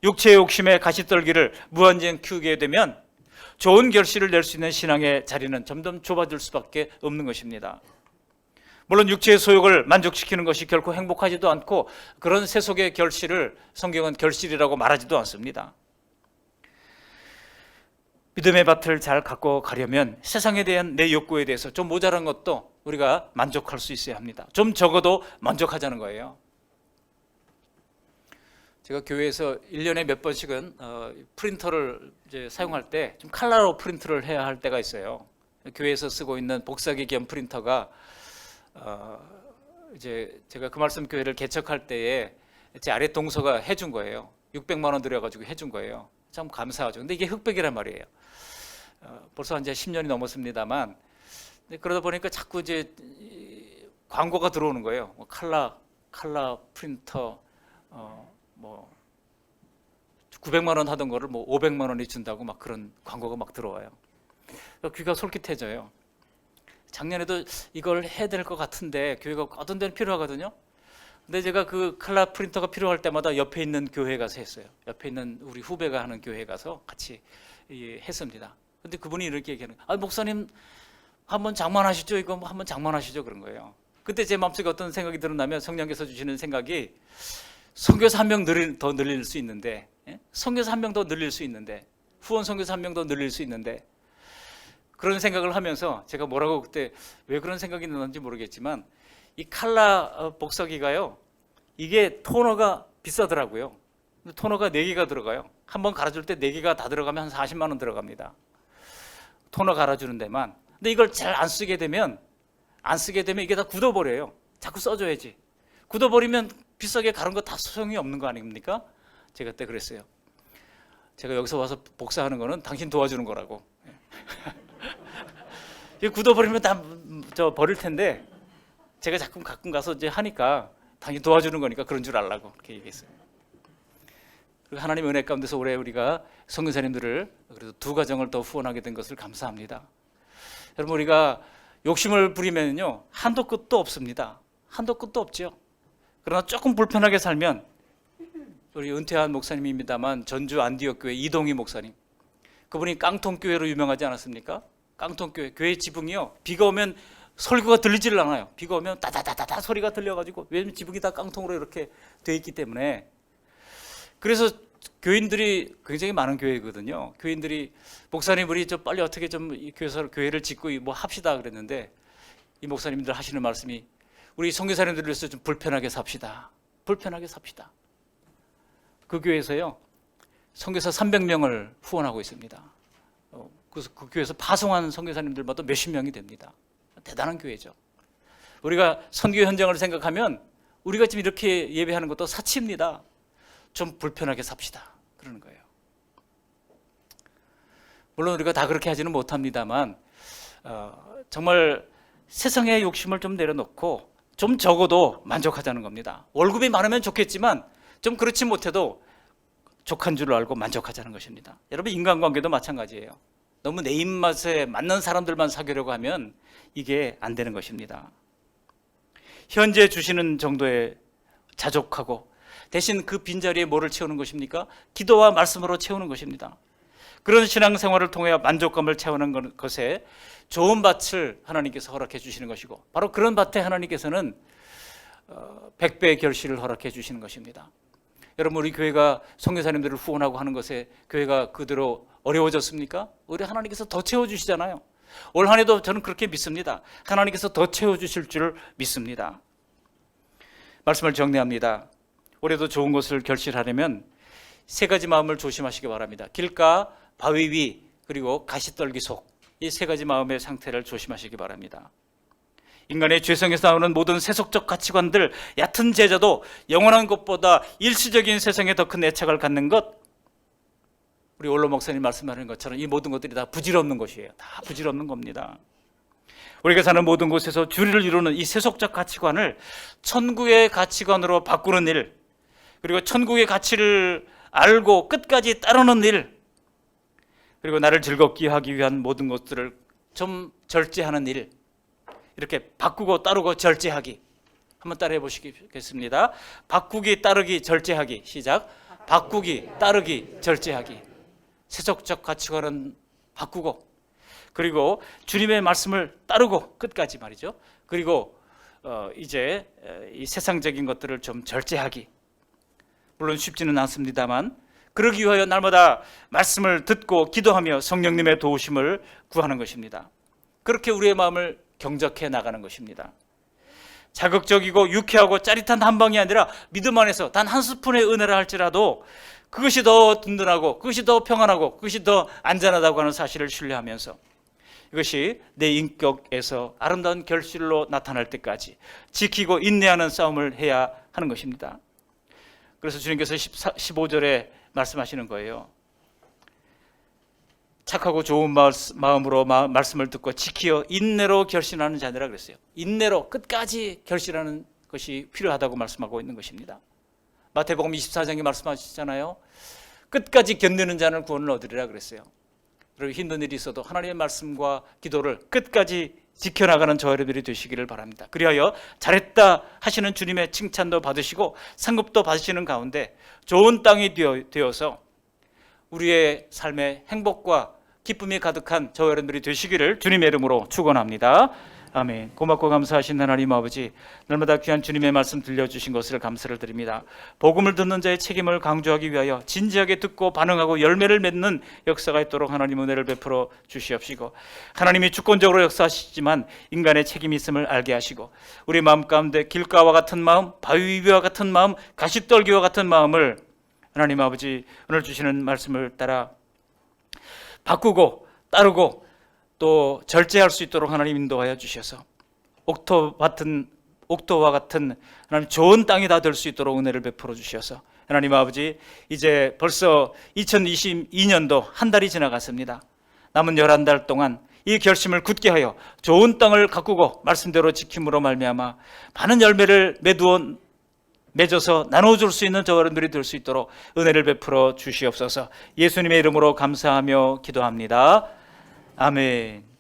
육체의 욕심에 가시떨기를 무한정 키우게 되면 좋은 결실을 낼 수 있는 신앙의 자리는 점점 좁아질 수밖에 없는 것입니다. 물론 육체의 소욕을 만족시키는 것이 결코 행복하지도 않고 그런 세속의 결실을 성경은 결실이라고 말하지도 않습니다. 믿음의 밭을 잘 갖고 가려면 세상에 대한 내 욕구에 대해서 좀 모자란 것도 우리가 만족할 수 있어야 합니다. 좀 적어도 만족하자는 거예요. 제가 교회에서 1년에 몇 번씩은 프린터를 이제 사용할 때 좀 칼라로 프린트를 해야 할 때가 있어요. 교회에서 쓰고 있는 복사기 겸 프린터가 이제 제가 그 말씀 교회를 개척할 때에 제 아래 동서가 해준 거예요. 600만 원 들여가지고 해준 거예요. 참 감사하죠. 근데 이게 흑백이란 말이에요. 벌써 이제 10년이 넘었습니다만, 그러다 보니까 자꾸 이제 광고가 들어오는 거예요. 뭐 칼라 프린터, 뭐 900만 원 하던 거를 뭐 500만 원이 준다고 막 그런 광고가 막 들어와요. 귀가 솔깃해져요. 작년에도 이걸 해야 될 것 같은데 교회가 어떤 데는 필요하거든요. 근데 제가 그 칼라 프린터가 필요할 때마다 옆에 있는 교회에 가서 했어요. 옆에 있는 우리 후배가 하는 교회에 가서 같이 했습니다. 근데 그분이 이렇게 얘기하는 거예요. 목사님 한번 장만하시죠. 이거 한번 장만하시죠. 그런 거예요. 그때 제 마음속에 어떤 생각이 드러나면 성령께서 주시는 생각이 선교사 한 명 더 늘릴 수 있는데, 선교사 한 명 더 늘릴 수 있는데, 후원 선교사 한 명 더 늘릴 수 있는데, 그런 생각을 하면서 제가 뭐라고 그때 왜 그런 생각이 났는지 모르겠지만, 이 칼라 복사기가요, 이게 토너가 비싸더라고요. 토너가 4개가 들어가요. 한번 갈아줄 때 4개가 다 들어가면 한 40만 원 들어갑니다. 토너 갈아주는 데만. 근데 이걸 잘 안 쓰게 되면 이게 다 굳어버려요. 자꾸 써줘야지. 굳어버리면 비싸게 갈은 거 다 소용이 없는 거 아닙니까? 제가 그때 그랬어요. 제가 여기서 와서 복사하는 거는 당신 도와주는 거라고. 굳어버리면 다 버릴 텐데, 제가 가끔 가서 이제 하니까 당신 도와주는 거니까 그런 줄 알라고 그렇게 얘기했어요. 그리고 하나님 은혜 가운데서 올해 우리가 선교사님들을 그래도 2가정을 더 후원하게 된 것을 감사합니다. 여러분, 우리가 욕심을 부리면요 한도 끝도 없습니다. 한도 끝도 없죠. 그러나 조금 불편하게 살면, 우리 은퇴한 목사님입니다만 전주 안디옥 교회 이동희 목사님, 그분이 깡통교회로 유명하지 않았습니까? 깡통교회, 교회 지붕이요 비가 오면 설교가 들리질 않아요. 비가 오면 따다다다다 소리가 들려가지고, 왜냐면 지붕이 다 깡통으로 이렇게 돼 있기 때문에. 그래서 교인들이 굉장히 많은 교회거든요. 교인들이 목사님 우리 좀 빨리 어떻게 좀 이 교회를 짓고 뭐 합시다 그랬는데, 이 목사님들 하시는 말씀이 우리 선교사님들을 위해서 좀 불편하게 삽시다. 불편하게 삽시다. 그 교회에서요 선교사 300명을 후원하고 있습니다. 그래서 그 교회에서 파송한 선교사님들마다 몇십 명이 됩니다. 대단한 교회죠. 우리가 선교 현장을 생각하면 우리가 지금 이렇게 예배하는 것도 사치입니다. 좀 불편하게 삽시다 그러는 거예요. 물론 우리가 다 그렇게 하지는 못합니다만, 정말 세상의 욕심을 좀 내려놓고 좀 적어도 만족하자는 겁니다. 월급이 많으면 좋겠지만 좀 그렇지 못해도 족한 줄 알고 만족하자는 것입니다. 여러분, 인간관계도 마찬가지예요. 너무 내 입맛에 맞는 사람들만 사귀려고 하면 이게 안 되는 것입니다. 현재 주시는 정도에 자족하고, 대신 그 빈자리에 뭐를 채우는 것입니까? 기도와 말씀으로 채우는 것입니다. 그런 신앙생활을 통해 만족감을 채우는 것에 좋은 밭을 하나님께서 허락해 주시는 것이고, 바로 그런 밭에 하나님께서는 100배의 결실을 허락해 주시는 것입니다. 여러분, 우리 교회가 선교사님들을 후원하고 하는 것에 교회가 그대로 어려워졌습니까? 오히려 하나님께서 더 채워주시잖아요. 올 한 해도 저는 그렇게 믿습니다. 하나님께서 더 채워주실 줄 믿습니다. 말씀을 정리합니다. 올해도 좋은 것을 결실하려면 3가지 마음을 조심하시기 바랍니다. 길가, 바위 위, 그리고 가시떨기 속, 이 3가지 마음의 상태를 조심하시기 바랍니다. 인간의 죄성에서 나오는 모든 세속적 가치관들, 얕은 제자도 영원한 것보다 일시적인 세상에 더 큰 애착을 갖는 것, 우리 올로 목사님 말씀하는 것처럼 이 모든 것들이 다 부질없는 것이에요. 다 부질없는 겁니다. 우리가 사는 모든 곳에서 주리를 이루는 이 세속적 가치관을 천국의 가치관으로 바꾸는 일, 그리고 천국의 가치를 알고 끝까지 따르는 일, 그리고 나를 즐겁게 하기 위한 모든 것들을 좀 절제하는 일, 이렇게 바꾸고 따르고 절제하기. 한번 따라해 보시겠습니다. 바꾸기, 따르기, 절제하기. 시작. 바꾸기, 따르기, 절제하기. 세속적 가치관은 바꾸고, 그리고 주님의 말씀을 따르고 끝까지 말이죠. 그리고 이제 이 세상적인 것들을 좀 절제하기. 물론 쉽지는 않습니다만, 그러기 위하여 날마다 말씀을 듣고 기도하며 성령님의 도우심을 구하는 것입니다. 그렇게 우리의 마음을 경적해 나가는 것입니다. 자극적이고 유쾌하고 짜릿한 한방이 아니라 믿음 안에서 단 한 스푼의 은혜라 할지라도 그것이 더 든든하고, 그것이 더 평안하고, 그것이 더 안전하다고 하는 사실을 신뢰하면서, 이것이 내 인격에서 아름다운 결실로 나타날 때까지 지키고 인내하는 싸움을 해야 하는 것입니다. 그래서 주님께서 15절에 말씀하시는 거예요. 착하고 좋은 마음으로 말씀을 듣고 지키어 인내로 결신하는 자들이라 그랬어요. 인내로 끝까지 결신하는 것이 필요하다고 말씀하고 있는 것입니다. 마태복음 24장에 말씀하시잖아요. 끝까지 견디는 자는 구원을 얻으리라 그랬어요. 그리고 힘든 일이 있어도 하나님의 말씀과 기도를 끝까지 지켜나가는 저와 여러분들이 되시기를 바랍니다. 그리하여 잘했다 하시는 주님의 칭찬도 받으시고 상급도 받으시는 가운데 좋은 땅이 되어서 우리의 삶에 행복과 기쁨이 가득한 저와 여러분들이 되시기를 주님의 이름으로 축원합니다. 아멘. 고맙고 감사하신 하나님 아버지, 날마다 귀한 주님의 말씀 들려주신 것을 감사를 드립니다. 복음을 듣는 자의 책임을 강조하기 위하여 진지하게 듣고 반응하고 열매를 맺는 역사가 있도록 하나님 은혜를 베풀어 주시옵시고, 하나님이 주권적으로 역사하시지만 인간의 책임이 있음을 알게 하시고, 우리 마음 가운데 길가와 같은 마음, 바위 위와 같은 마음, 가시떨기와 같은 마음을 하나님 아버지 오늘 주시는 말씀을 따라 바꾸고 따르고 또 절제할 수 있도록 하나님 인도하여 주셔서 옥토와 같은 하나님 좋은 땅이 다 될 수 있도록 은혜를 베풀어 주셔서, 하나님 아버지 이제 벌써 2022년도 한 달이 지나갔습니다. 남은 11달 동안 이 결심을 굳게 하여 좋은 땅을 가꾸고 말씀대로 지킴으로 말미암아 많은 열매를 맺어서 나눠줄 수 있는 저와 여러분들이 될 수 있도록 은혜를 베풀어 주시옵소서. 예수님의 이름으로 감사하며 기도합니다. 아멘.